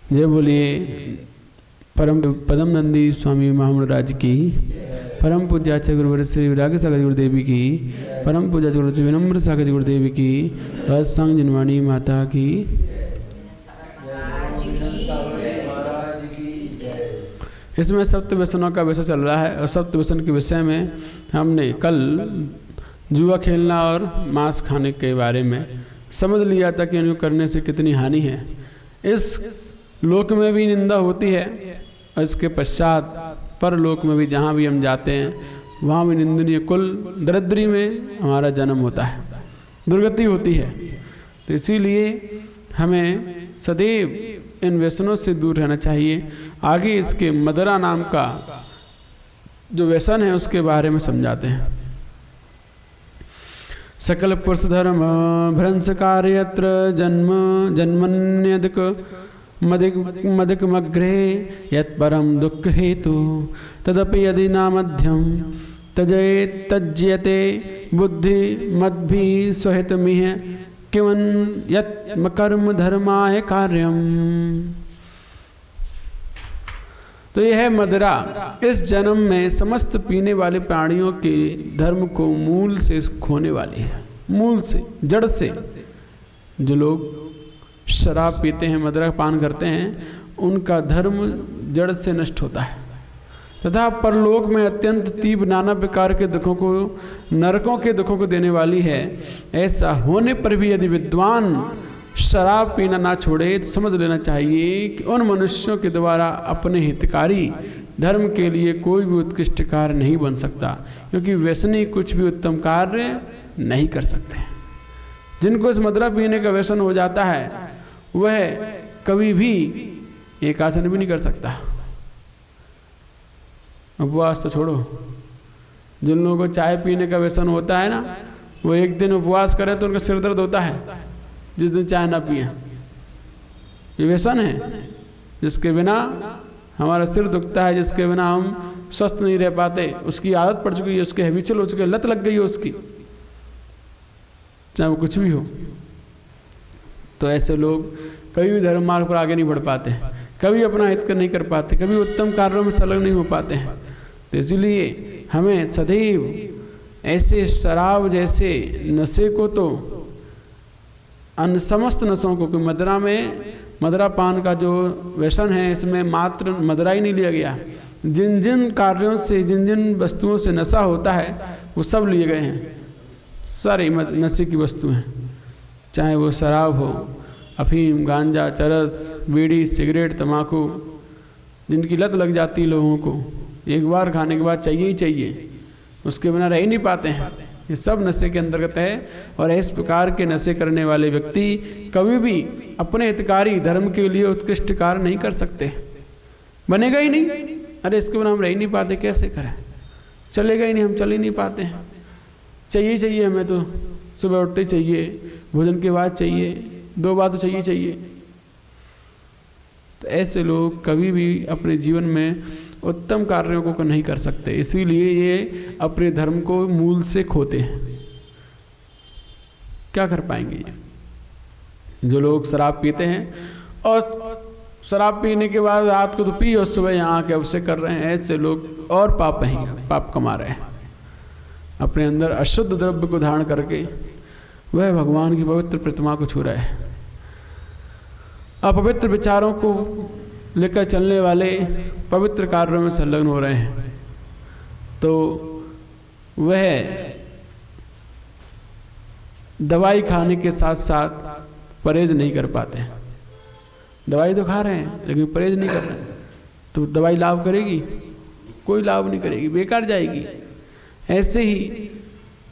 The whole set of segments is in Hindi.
जय बोलिए परम पदम नंदी स्वामी महाराज की, परम पूज्याचार्य गुरुवर श्री विराग सागर गुरुदेवी की, परम पूज्याचार्य गुरु श्री विनम्र सागर गुरुदेवी की, सत्संग जिनवाणी माता की। इसमें सप्त व्यसनों का विषय चल रहा है और सप्त व्यसन के विषय में हमने कल जुआ खेलना और मांस खाने के बारे में समझ लिया था कि इनको करने से कितनी हानि है। इस लोक में भी निंदा होती है और इसके पश्चात परलोक में भी, जहाँ भी हम जाते हैं वहाँ भी निंदनीय कुल दरिद्री में हमारा जन्म होता है, दुर्गति होती है। तो इसीलिए हमें सदैव इन व्यसनों से दूर रहना चाहिए। आगे इसके मदरा नाम का जो व्यसन है उसके बारे में समझाते हैं। सकल पुरुष धर्म भ्रंश कार्यत्र जन्म जन्मन्यधिक मदिक मग्रे यत् परम दुख हेतु तदपि यदि नामध्यम त्यज्यते बुद्धि मद्भि स्वहित मिह किवन यत् कर्म धर्माय कार्यम। तो यह है मदिरा। इस जन्म में समस्त पीने वाले प्राणियों के धर्म को मूल से खोने वाली है, मूल से, जड़ से। जो लोग शराब पीते हैं, मदिरा पान करते हैं, उनका धर्म जड़ से नष्ट होता है तथा परलोक में अत्यंत तीव्र नाना प्रकार के दुखों को, नरकों के दुखों को देने वाली है। ऐसा होने पर भी यदि विद्वान शराब पीना ना छोड़े तो समझ लेना चाहिए कि उन मनुष्यों के द्वारा अपने हितकारी धर्म के लिए कोई भी उत्कृष्ट कार्य नहीं बन सकता, क्योंकि व्यसनी कुछ भी उत्तम कार्य नहीं कर सकते। जिनको इस मदिरा पीने का व्यसन हो जाता है वह कभी भी एक आसन भी नहीं कर सकता। उपवास तो छोड़ो, जिन लोगों को चाय पीने का व्यसन होता है ना, वो एक दिन उपवास करें तो उनका सिर दर्द होता है जिस दिन चाय ना पिए। ये व्यसन है जिसके बिना हमारा सिर दुखता है, जिसके बिना हम स्वस्थ नहीं रह पाते। उसकी आदत पड़ चुकी है, उसके हैबिचुअल हो चुके हैं, लत लग गई है उसकी, चाहे वो कुछ भी हो। तो ऐसे लोग कभी भी धर्म मार्ग पर आगे नहीं बढ़ पाते, कभी अपना हित नहीं कर पाते, कभी उत्तम कार्यों में संलग्न नहीं हो पाते हैं। तो इसीलिए हमें सदैव ऐसे शराब जैसे नशे को, तो अन्य समस्त नशों को, मदिरा में, मदिरा पान का जो व्यसन है इसमें मात्र मदिरा ही नहीं लिया गया, जिन जिन कार्यों से, जिन जिन वस्तुओं से नशा होता है वो सब लिए गए हैं। सारी नशे की वस्तुएं, चाहे वो शराब हो, अफीम, गांजा, चरस, बीड़ी, सिगरेट, तम्बाकू, जिनकी लत लग जाती है लोगों को, एक बार खाने के बाद चाहिए ही चाहिए, उसके बिना रह ही नहीं पाते हैं। ये सब नशे के अंतर्गत है। और इस प्रकार के नशे करने वाले व्यक्ति कभी भी अपने हितकारी धर्म के लिए उत्कृष्ट कार्य नहीं कर सकते, बनेगा ही नहीं। अरे इसके बिना हम रह ही नहीं पाते, कैसे करें, चलेगा ही नहीं, हम चल ही नहीं पाते हैं। चाहिए चाहिए हमें तो, सुबह उठते चाहिए, भोजन के बाद चाहिए, 2 बार तो चाहिए चाहिए। तो ऐसे लोग कभी भी अपने जीवन में उत्तम कार्यों को नहीं कर सकते, इसीलिए ये अपने धर्म को मूल से खोते हैं। क्या कर पाएंगे ये? जो लोग शराब पीते हैं और शराब पीने के बाद रात को तो पी और सुबह यहाँ आके अभिषेक कर रहे हैं, ऐसे लोग और पाप कमा रहे हैं। अपने अंदर अशुद्ध द्रव्य को धारण करके वह भगवान की पवित्र प्रतिमा को छू रहे हैं। अपवित्र विचारों को लेकर चलने वाले पवित्र कार्यों में संलग्न हो रहे हैं। तो वह दवाई खाने के साथ साथ परहेज नहीं कर पाते हैं। दवाई तो खा रहे हैं लेकिन परहेज नहीं कर रहे हैं, तो दवाई लाभ करेगी? कोई लाभ नहीं करेगी, बेकार जाएगी। ऐसे ही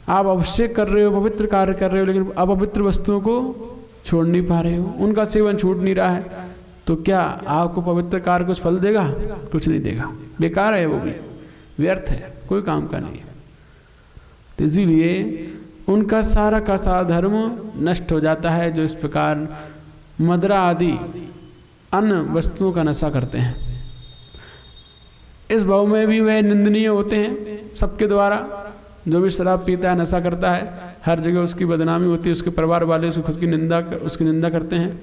आप अभिषेक कर रहे हो, पवित्र कार्य कर रहे हो, लेकिन अपवित्र वस्तुओं को छोड़ नहीं पा रहे हो, उनका सेवन छूट नहीं रहा है, तो क्या आपको पवित्र कार्य कुछ फल देगा? कुछ नहीं देगा, बेकार है, वो भी व्यर्थ है, कोई काम का नहीं है। तो इसीलिए उनका सारा का सारा धर्म नष्ट हो जाता है, जो इस प्रकार मदिरा आदि अन्य वस्तुओं का नशा करते हैं। इस भाव में भी वह निंदनीय होते हैं सबके द्वारा। जो भी शराब पीता है, नशा करता है, हर जगह उसकी बदनामी होती है, उसके परिवार वाले उसकी निंदा करते हैं।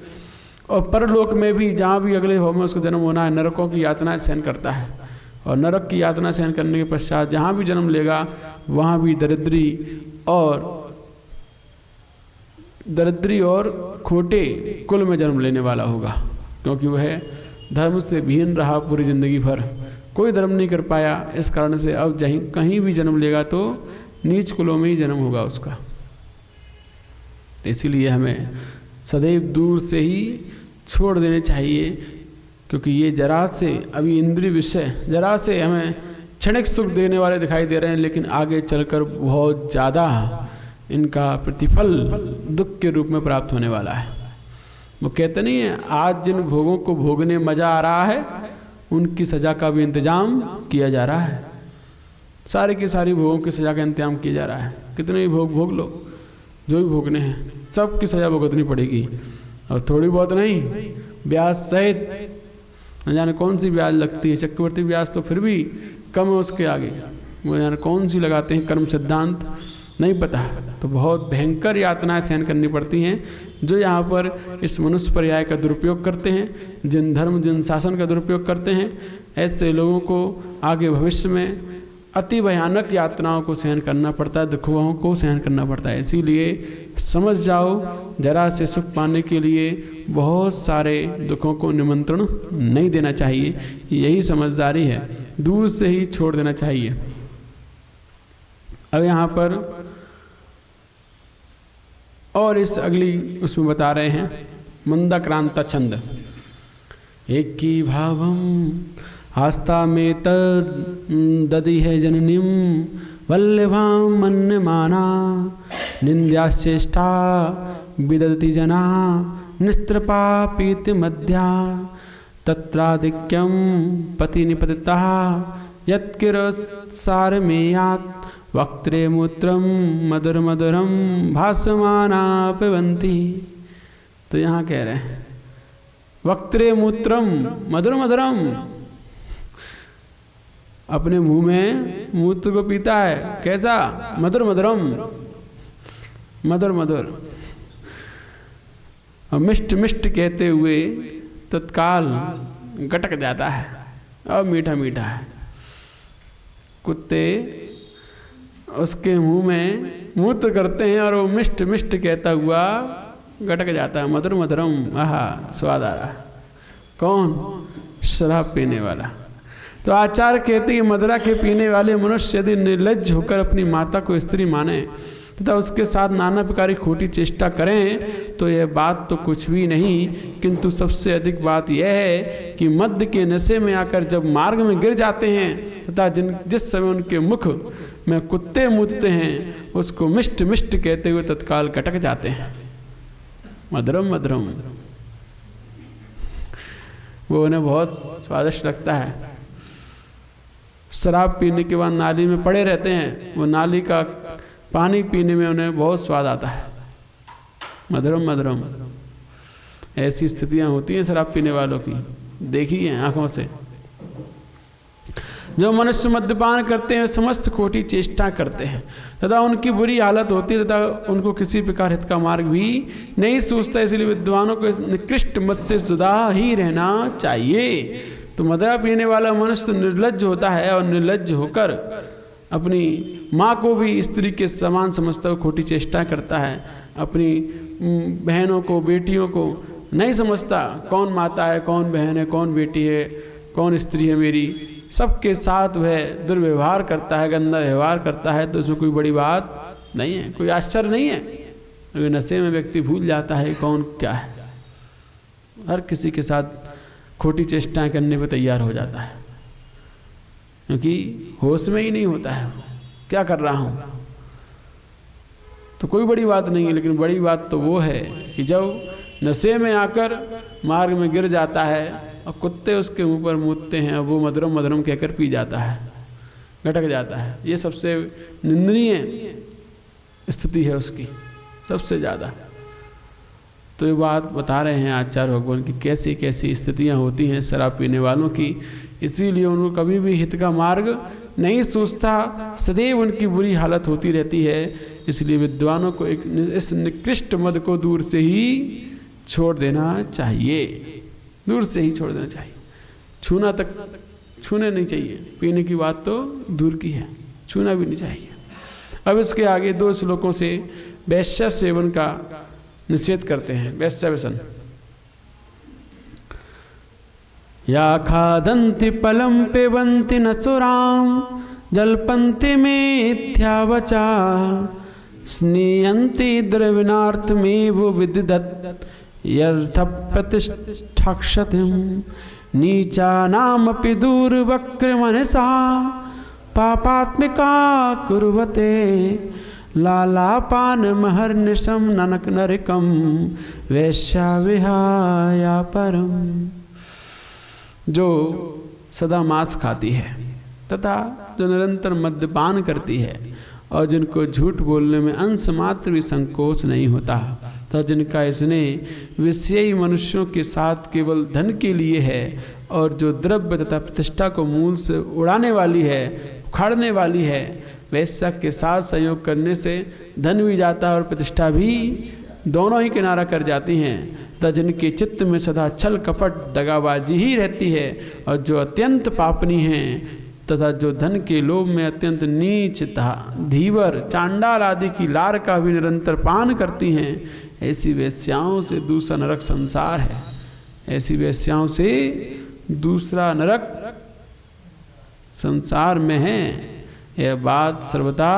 और परलोक में भी जहाँ भी अगले हो में उसको जन्म होना है, नरकों की यातनाएं सहन करता है। और नरक की यातना सहन करने के पश्चात जहाँ भी जन्म लेगा वहाँ भी दरिद्री और खोटे कुल में जन्म लेने वाला होगा, क्योंकि वह धर्म से विहीन रहा पूरी जिंदगी भर, कोई धर्म नहीं कर पाया। इस कारण से अब कहीं भी जन्म लेगा तो नीच कुलों में ही जन्म होगा उसका। तो इसीलिए हमें सदैव दूर से ही छोड़ देने चाहिए, क्योंकि ये जरा से अभी इंद्रिय विषय जरा से हमें क्षणिक सुख देने वाले दिखाई दे रहे हैं, लेकिन आगे चलकर बहुत ज़्यादा इनका प्रतिफल दुख के रूप में प्राप्त होने वाला है। वो कहते नहीं है, आज जिन भोगों को भोगने मज़ा आ रहा है उनकी सज़ा का भी इंतजाम किया जा रहा है। सारी की सारी भोगों की सज़ा का इंतजाम किया जा रहा है। कितने भी भोग भोग लो, जो भी भोगने हैं सब की सज़ा भुगतनी पड़ेगी। और थोड़ी बहुत नहीं, ब्याज सहित न जाने कौन सी ब्याज लगती है। चक्रवर्ती ब्याज तो फिर भी कम है उसके आगे, वो जाने कौन सी लगाते हैं, कर्म सिद्धांत नहीं पता। तो बहुत भयंकर यातनाएं सहन करनी पड़ती हैं जो यहाँ पर इस मनुष्य पर्याय का दुरुपयोग करते हैं, जिन धर्म जिन शासन का दुरुपयोग करते हैं। ऐसे लोगों को आगे भविष्य में अति भयानक यातनाओं को सहन करना पड़ता है, दुखों को सहन करना पड़ता है। इसीलिए समझ जाओ, जरा से सुख पाने के लिए बहुत सारे दुखों को निमंत्रण नहीं देना चाहिए। यही समझदारी है, दूर से ही छोड़ देना चाहिए। अब यहाँ पर और इस अगली उसमें बता रहे हैं, मंदाक्रांता छंद। एक की भावम आस्था में ददि है जननीम वल्लभाम मन्यमाना निंद्याश्चेष्टा विदति जना निस्त्रपा पीति मध्या तत्राधिक्यम पति निपतिता यत्किर सारमेयात् वक्त्रे मूत्रम मधुर मधुरम भासमाना पिबन्ति। तो यहाँ कह रहे हैं वक्त्रे मूत्रम मधुर मधुरम, अपने मुंह में मूत्र को पीता है। कैसा? मधुर मधुरम, मधुर मधुर। और मिष्ट मिष्ट कहते हुए तत्काल गटक जाता है और मीठा मीठा है। कुत्ते उसके मुंह में मूत्र करते हैं और वो मिष्ट मिष्ट कहता हुआ गटक जाता है। मधुर मधुरम, आहा स्वाद आ रहा है। कौन? शराब पीने वाला। तो आचार्य कहते हैं मदिरा के पीने वाले मनुष्य यदि निर्लज्ज होकर अपनी माता को स्त्री माने तथा उसके साथ नाना प्रकार की खोटी चेष्टा करें तो यह बात तो कुछ भी नहीं, किंतु सबसे अधिक बात यह है कि मद्य के नशे में आकर जब मार्ग में गिर जाते हैं तथा जिस समय उनके मुख में कुत्ते मूतते हैं उसको मिष्ट मिष्ट कहते हुए तत्काल कटक जाते हैं। मधुरम मधुरम, वो उन्हें बहुत स्वादिष्ट लगता है। शराब पीने के बाद नाली में पड़े रहते हैं, वो नाली का पानी पीने में उन्हें बहुत स्वाद आता है। मधुरम मधुरम, ऐसी स्थितियां होती हैं शराब पीने वालों की, देखी हैं आंखों से। जो मनुष्य मद्यपान करते हैं समस्त खोटी चेष्टा करते हैं तथा उनकी बुरी हालत होती है तथा उनको किसी प्रकार हित का मार्ग भी नहीं सूझता। इसलिए विद्वानों को निकृष्ट मत से जुदा ही रहना चाहिए। तो मदिरा पीने वाला मनुष्य निर्लज्ज होता है और निर्लज्ज होकर अपनी माँ को भी स्त्री के समान समझता हुआ खोटी चेष्टा करता है। अपनी बहनों को बेटियों को नहीं समझता कौन माता है, कौन बहन है, कौन बेटी है, कौन स्त्री है मेरी। सबके साथ वह दुर्व्यवहार करता है, गंदा व्यवहार करता है। तो इसमें कोई बड़ी बात नहीं है, कोई आश्चर्य नहीं है। अगर नशे में व्यक्ति भूल जाता है कौन क्या है, हर किसी के साथ खोटी चेष्टाएं करने पर तैयार हो जाता है, क्योंकि होश में ही नहीं होता है क्या कर रहा हूँ। तो कोई बड़ी बात नहीं है, लेकिन बड़ी बात तो वो है कि जब नशे में आकर मार्ग में गिर जाता है और कुत्ते उसके मुंह पर मूतते हैं और वो मधुरम मधुरम कहकर पी जाता है, गटक जाता है। ये सबसे निंदनीय स्थिति है उसकी, सबसे ज़्यादा। तो ये बात बता रहे हैं आचार्य भगवान की कैसी कैसी स्थितियां होती हैं शराब पीने वालों की। इसीलिए उनको कभी भी हित का मार्ग नहीं सूझता, सदैव उनकी बुरी हालत होती रहती है। इसलिए विद्वानों को इस निकृष्ट मद को दूर से ही छोड़ देना चाहिए, दूर से ही छोड़ देना चाहिए। छूना तक छूने नहीं चाहिए, पीने की बात तो दूर की है, छूना भी नहीं चाहिए। अब इसके आगे 2 श्लोकों से वैश्य सेवन का निषेध करते हैं। वैश्य व्यसन। या खादन्ति पलम पिबन्ति नसुराम जल्पन्ति मिथ्यावचा स्नीयन्ति द्रविणार्थमेव विदिदत् यर्थप्रतिष्ठाक्षतिं नीचानामपि दूरवक्रमनसा पापात्मिका कुर्वते लालापानमहर्निशं ननक नरकं वैश्या विहाया परम। जो सदा मांस खाती है तथा जो निरंतर मद्यपान करती है और जिनको झूठ बोलने में अंश मात्र भी संकोच नहीं होता, तो जिनका इसने विषयी मनुष्यों के साथ केवल धन के लिए है और जो द्रव्य तथा प्रतिष्ठा को मूल से उड़ाने वाली है, उखाड़ने वाली है, वैश्या के साथ संयोग करने से धन भी जाता है और प्रतिष्ठा भी, दोनों ही किनारा कर जाती हैं। तथा जिनके चित्त में सदा छल कपट दगाबाजी ही रहती है और जो अत्यंत पापनी हैं तथा जो धन के लोभ में अत्यंत नीच धीवर चांडाल आदि की लार का भी निरंतर पान करती हैं, ऐसी वेश्याओं से दूसरा नरक संसार है। ऐसी वेश्याओं से दूसरा नरक संसार में है। यह बात सर्वथा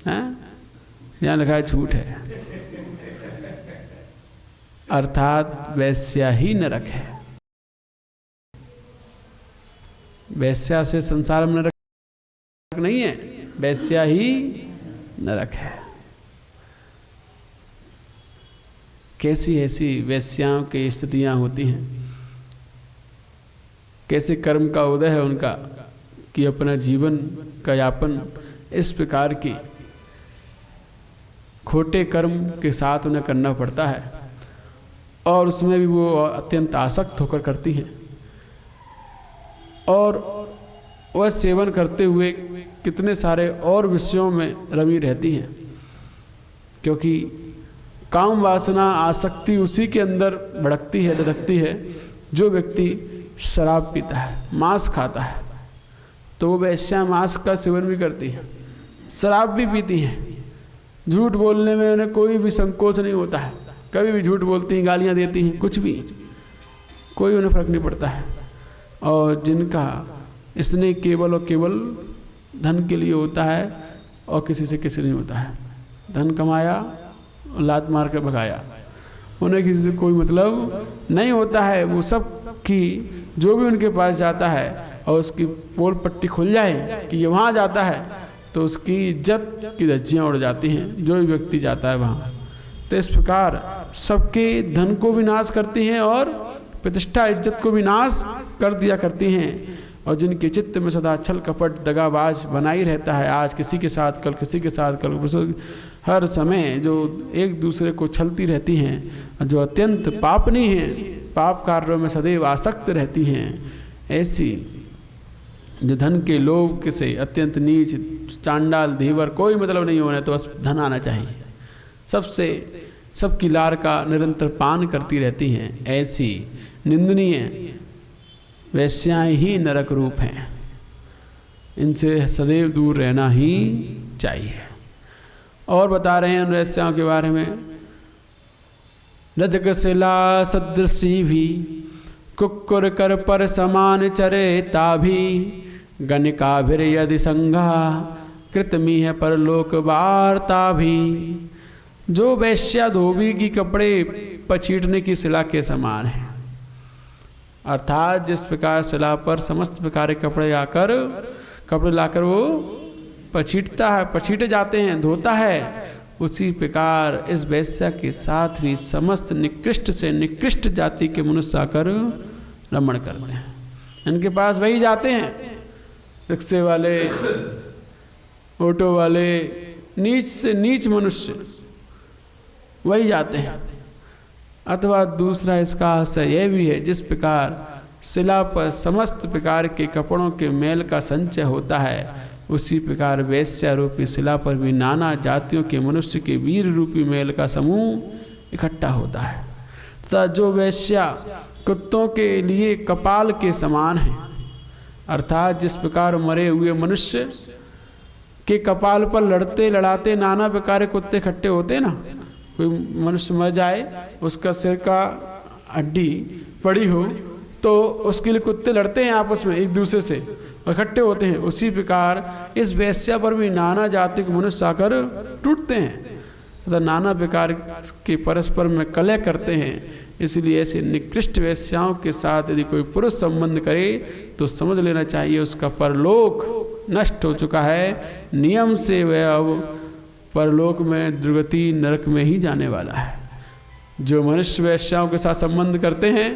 यहाँ लिखा है झूठ है, अर्थात वैश्या ही नरक है। वैश्या से संसार में नरक नहीं है, वैश्या ही नरक है। कैसी ऐसी वैश्याओं की स्थितियां होती हैं, कैसे कर्म का उदय है उनका कि अपना जीवन का यापन इस प्रकार की खोटे कर्म के साथ उन्हें करना पड़ता है और उसमें भी वो अत्यंत आसक्त होकर करती हैं। और वह सेवन करते हुए कितने सारे और विषयों में रमी रहती हैं, क्योंकि काम वासना आसक्ति उसी के अंदर भड़कती है, धड़कती है। जो व्यक्ति शराब पीता है, मांस खाता है, तो वो वैश्या मांस का सेवन भी करती है, शराब भी पीती हैं। झूठ बोलने में उन्हें कोई भी संकोच नहीं होता है, कभी भी झूठ बोलती हैं, गालियाँ देती हैं, कुछ भी, कोई उन्हें फर्क नहीं पड़ता है। और जिनका इसने केवल और केवल धन के लिए होता है और किसी से किसी नहीं होता है, धन कमाया और लात मार कर भगाया, उन्हें किसी से कोई मतलब नहीं होता है। वो सब की जो भी उनके पास जाता है और उसकी पोल पट्टी खुल जाए कि ये वहाँ जाता है तो उसकी इज्जत की धज्जियाँ उड़ जाती हैं, जो भी व्यक्ति जाता है वहाँ। तो इस प्रकार सबके धन को भी नाश करती हैं और प्रतिष्ठा इज्जत को भी नाश कर दिया करती हैं। और जिनके चित्त में सदा छल कपट दगाबाज बना ही रहता है, आज किसी के साथ कल किसी के साथ कल, हर समय जो एक दूसरे को छलती रहती हैं, जो अत्यंत पापनी हैं, पाप कार्यों में सदैव आसक्त रहती हैं, ऐसी जो धन के लोभ से अत्यंत नीच चांडाल धीवर, कोई मतलब नहीं होने तो बस धन आना चाहिए, सबसे सबकी लार का निरंतर पान करती रहती हैं, ऐसी निंदनीय वैश्याएं ही नरक रूप हैं। इनसे सदैव दूर रहना ही चाहिए। और बता रहे हैं उन वैश्याओं के बारे में, रजगशिला सदृशी भी कुक्कुर कर पर समान चरे ताभी गणिकाभिर यदि संघा कृतमी है परलोक वार्ता भी। जो वैश्या धोबी की कपड़े पछीटने की शिला के समान है, अर्थात जिस प्रकार शिला पर समस्त प्रकार के कपड़े लाकर वो पछीटता है, पछीटे जाते हैं, धोता है, उसी प्रकार इस वैश्या के साथ भी समस्त निकृष्ट से निकृष्ट जाति के मनुष्य आकर रमण करते हैं। इनके पास वही जाते हैं, रिक्शे वाले, ऑटो वाले, नीच से नीच मनुष्य वही जाते हैं। अथवा दूसरा इसका आशय यह भी है, जिस प्रकार शिला पर समस्त प्रकार के कपड़ों के मेल का संचय होता है, उसी प्रकार वैश्या रूपी शिला पर भी नाना जातियों के मनुष्य के वीर रूपी मेल का समूह इकट्ठा होता है। तथा जो वैश्या कुत्तों के लिए कपाल के समान है, अर्थात जिस प्रकार मरे हुए मनुष्य के कपाल पर लड़ते लड़ाते नाना प्रकार के कुत्ते इकट्ठे होते हैं ना, कोई मनुष्य मर जाए, उसका सिर का हड्डी पड़ी हो तो उसके लिए कुत्ते लड़ते हैं आपस में एक दूसरे से और इकट्ठे होते हैं, उसी प्रकार इस वैश्या पर भी नाना जाति के मनुष्य आकर टूटते हैं तथा नाना प्रकार के परस्पर में कलह करते हैं। इसलिए ऐसे निकृष्ट वैश्याओं के साथ यदि कोई पुरुष संबंध करे तो समझ लेना चाहिए उसका परलोक नष्ट हो चुका है। नियम से वह अब परलोक में दुर्गति नरक में ही जाने वाला है। जो मनुष्य वैश्याओं के साथ संबंध करते हैं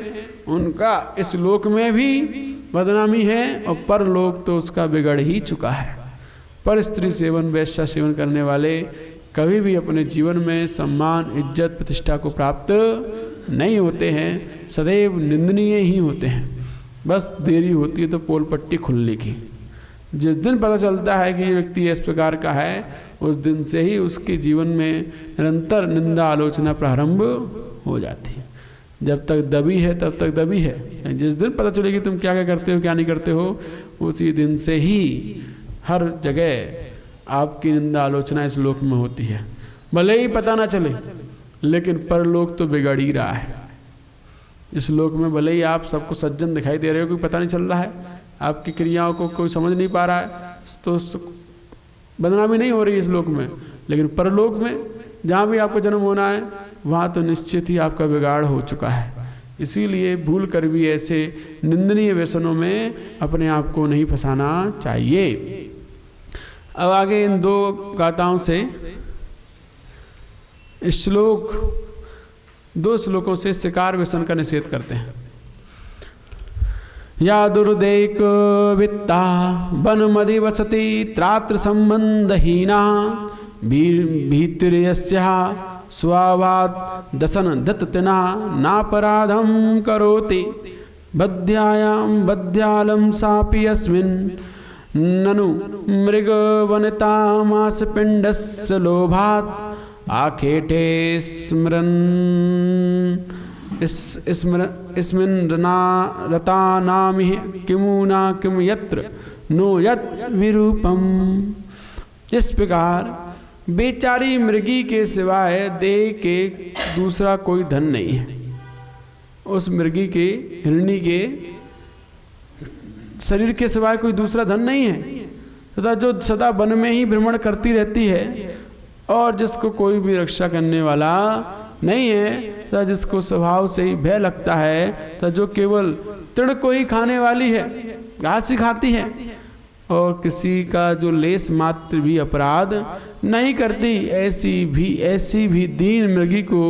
उनका इस लोक में भी बदनामी है और परलोक तो उसका बिगड़ ही चुका है। पर स्त्री सेवन वैश्या सेवन करने वाले कभी भी अपने जीवन में सम्मान इज्जत प्रतिष्ठा को प्राप्त नहीं होते हैं, सदैव निंदनीय ही होते हैं। बस देरी होती है तो पोल पट्टी खुलने की। जिस दिन पता चलता है कि ये व्यक्ति इस प्रकार का है, उस दिन से ही उसके जीवन में निरंतर निंदा आलोचना प्रारंभ हो जाती है। जब तक दबी है तब तक दबी है, जिस दिन पता चलेगी तुम क्या क्या करते हो क्या नहीं करते हो, उसी दिन से ही हर जगह आपकी निंदा आलोचना इस लोक में होती है। भले ही पता ना चले लेकिन परलोक तो बिगड़ ही रहा है। इस लोक में भले ही आप सबको सज्जन दिखाई दे रहे हो, कोई पता नहीं चल रहा है, आपकी क्रियाओं को कोई समझ नहीं पा रहा है, तो बदनामी नहीं हो रही इस लोक में, लेकिन परलोक में जहाँ भी आपको जन्म होना है वहाँ तो निश्चित ही आपका बिगाड़ हो चुका है। इसीलिए भूल कर भी ऐसे निंदनीय व्यसनों में अपने आप को नहीं फंसाना चाहिए। अब आगे इन दो गाथाओं से दो श्लोकों से शिकार व्यसन का निषेध करते हैं। या दुर्देक वित्ता वनमदि वसति त्रात्र संबंधहीना भीतिर्यस्या स्वावाद दसन दत्तना नापराधम करोति बध्यायां बध्यालं सापि यस्मिन् ननु मृगवनितामास पिण्डस्य लोभात् आखेटे स्मरन् स्मिन् रतानामि किमुना किम यत्र नो यत् विरूपम। इस प्रकार बेचारी मृगी के सिवाय देह के दूसरा कोई धन नहीं है। उस मृगी के हिरणी के शरीर के सिवाय कोई दूसरा धन नहीं है तथा जो सदा वन में ही भ्रमण करती रहती है और जिसको कोई भी रक्षा करने वाला नहीं है तथा जिसको स्वभाव से ही भय लगता है तथा जो केवल तृण को ही खाने वाली है, घास ही खाती है और किसी का जो लेस मात्र भी अपराध नहीं करती, ऐसी भी दीन मृगी को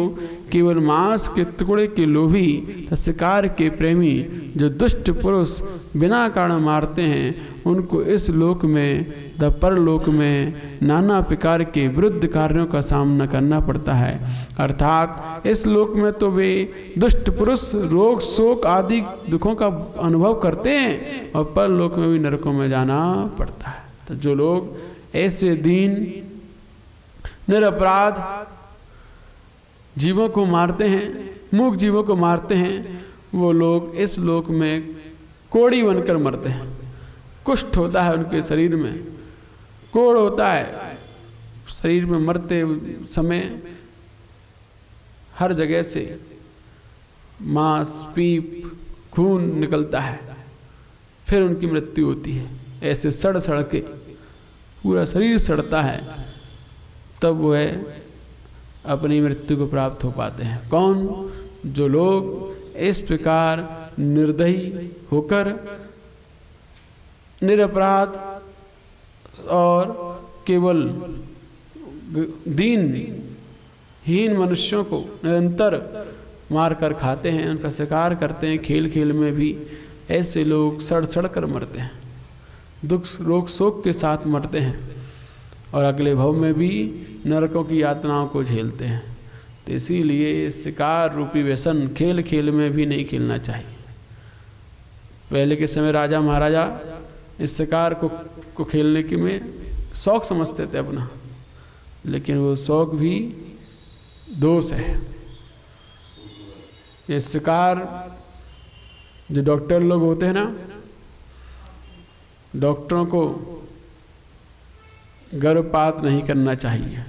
केवल मांस के टुकड़े के लोभी तथा शिकार के प्रेमी जो दुष्ट पुरुष बिना कारण मारते हैं, उनको इस लोक में तथा परलोक में नाना प्रकार के विरुद्ध कार्यों का सामना करना पड़ता है। अर्थात इस लोक में तो वे दुष्ट पुरुष रोग शोक आदि दुखों का अनुभव करते हैं और परलोक में भी नरकों में जाना पड़ता है। तो जो लोग ऐसे दीन निरपराध जीवों को मारते हैं, मूक जीवों को मारते हैं, वो लोग इस लोक में कोड़ी बनकर मरते हैं। कुष्ठ होता है उनके शरीर में, कोड़ होता है शरीर में, मरते समय हर जगह से मांस पीप खून निकलता है, फिर उनकी मृत्यु होती है। ऐसे सड़ सड़ के पूरा शरीर सड़ता है, तब वह अपनी मृत्यु को प्राप्त हो पाते हैं। कौन? जो लोग इस प्रकार निर्दयी होकर निरपराध और केवल दीनहीन मनुष्यों को निरंतर मार कर खाते हैं, उनका शिकार करते हैं, खेल खेल में भी ऐसे लोग सड़ सड़ कर मरते हैं, दुख रोग शोक के साथ मरते हैं और अगले भव में भी नरकों की यातनाओं को झेलते हैं। तो इसीलिए शिकार रूपी व्यसन खेल खेल में भी नहीं खेलना चाहिए। पहले के समय राजा महाराजा इस शिकार को खेलने के में शौक समझते थे अपना, लेकिन वो शौक भी दोष है। ये शिकार जो डॉक्टर लोग होते हैं ना, डॉक्टरों को गर्भपात नहीं करना चाहिए,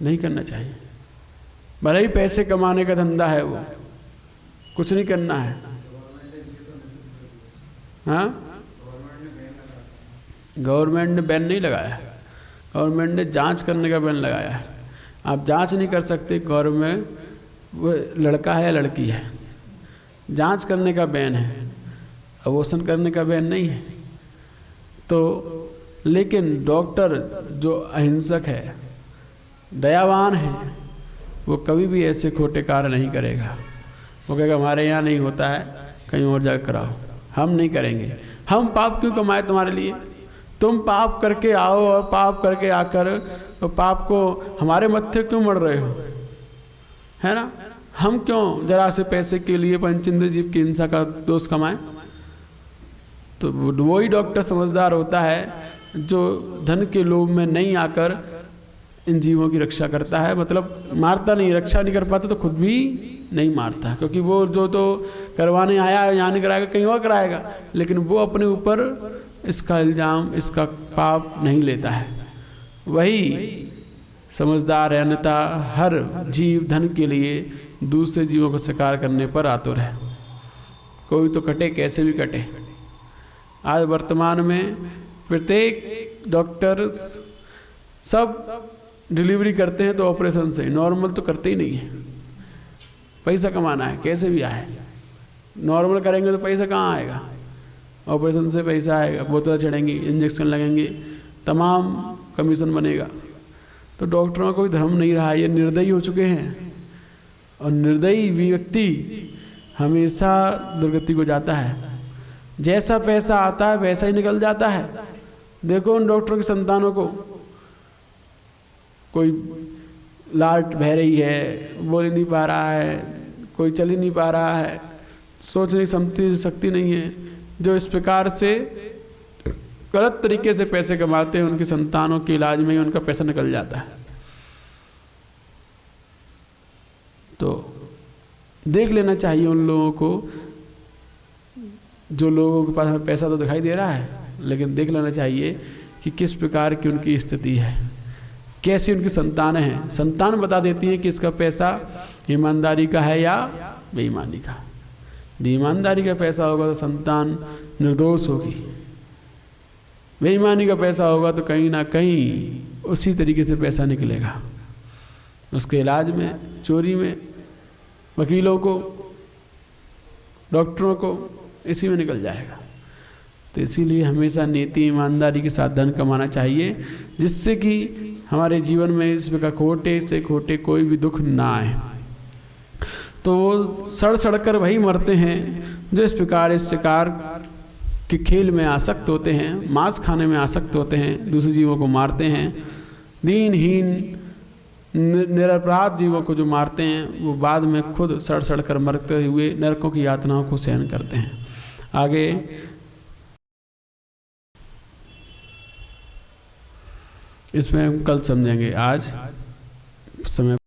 नहीं करना चाहिए। भले ही पैसे कमाने का धंधा है, वो कुछ नहीं करना है। हाँ, गवर्नमेंट ने बैन नहीं लगाया, गवर्नमेंट ने जांच करने का बैन लगाया है। आप जांच नहीं कर सकते गवर्नमेंट वो लड़का है या लड़की है, जांच करने का बैन है, अबॉर्शन करने का बैन नहीं है। तो लेकिन डॉक्टर जो अहिंसक है, दयावान है, वो कभी भी ऐसे खोटे कार्य नहीं करेगा। वो कहेगा हमारे यहाँ नहीं होता है, कहीं और जाकर कराओ, हम नहीं करेंगे। हम पाप क्यों कमाए तुम्हारे लिए? तुम पाप करके आओ और पाप करके आकर तो पाप को हमारे मत्थे क्यों मर रहे हो, है ना? हम क्यों जरा से पैसे के लिए पंचेंद्र जीव की हिंसा का दोष कमाएं? तो वही डॉक्टर समझदार होता है जो धन के लोभ में नहीं आकर इन जीवों की रक्षा करता है। मतलब मारता नहीं, रक्षा नहीं कर पाता तो खुद भी नहीं मारता, क्योंकि वो जो तो करवाने आया है यहाँ नहीं कराएगा, कहीं और कराएगा, लेकिन वो अपने ऊपर इसका इल्ज़ाम, इसका पाप नहीं लेता है। वही समझदार है, अन्यथा हर जीव धन के लिए दूसरे जीवों को शिकार करने पर आतुर है। कोई तो कटे, कैसे भी कटे। आज वर्तमान में प्रत्येक डॉक्टर सब डिलीवरी करते हैं तो ऑपरेशन से, नॉर्मल तो करते ही नहीं है। पैसा कमाना है कैसे भी आए, नॉर्मल करेंगे तो पैसा कहाँ आएगा? ऑपरेशन से पैसा आएगा, बोतल चढ़ेंगी, इंजेक्शन लगेंगे, तमाम कमीशन बनेगा। तो डॉक्टरों का कोई धर्म नहीं रहा, ये निर्दयी हो चुके हैं। और निर्दयी व्यक्ति हमेशा दुर्गति को जाता है। जैसा पैसा आता है वैसा ही निकल जाता है। देखो उन डॉक्टरों की संतानों को, कोई लाट बह रही है, बोल नहीं पा रहा है, कोई चल ही नहीं पा रहा है, सोचने की शक्ति नहीं है। जो इस प्रकार से गलत तरीके से पैसे कमाते हैं, उनकी संतानों के इलाज में ही उनका पैसा निकल जाता है। तो देख लेना चाहिए उन लोगों को, जो लोगों के पास पैसा तो दिखाई दे रहा है, लेकिन देख लेना चाहिए कि किस प्रकार की उनकी स्थिति है, कैसी उनकी संतानें हैं। संतान बता देती है कि इसका पैसा ईमानदारी का है या बेईमानी का। ईमानदारी का पैसा होगा तो संतान निर्दोष होगी, बेईमानी का पैसा होगा तो कहीं ना कहीं उसी तरीके से पैसा निकलेगा, उसके इलाज में, चोरी में, वकीलों को, डॉक्टरों को, इसी में निकल जाएगा। तो इसीलिए हमेशा नीति ईमानदारी के साथ धन कमाना चाहिए, जिससे कि हमारे जीवन में इस प्रकार खोटे से खोटे कोई भी दुख ना आए। तो वो सड़ सड़ कर वही मरते हैं जो इस प्रकार इस शिकार के खेल में आसक्त होते हैं, मांस खाने में आसक्त होते हैं, दूसरे जीवों को मारते हैं। दीनहीन निरपराध जीवों को जो मारते हैं वो बाद में खुद सड़ सड़ कर मरते हुए नरकों की यातनाओं को सहन करते हैं। आगे इसमें हम कल समझेंगे, आज समय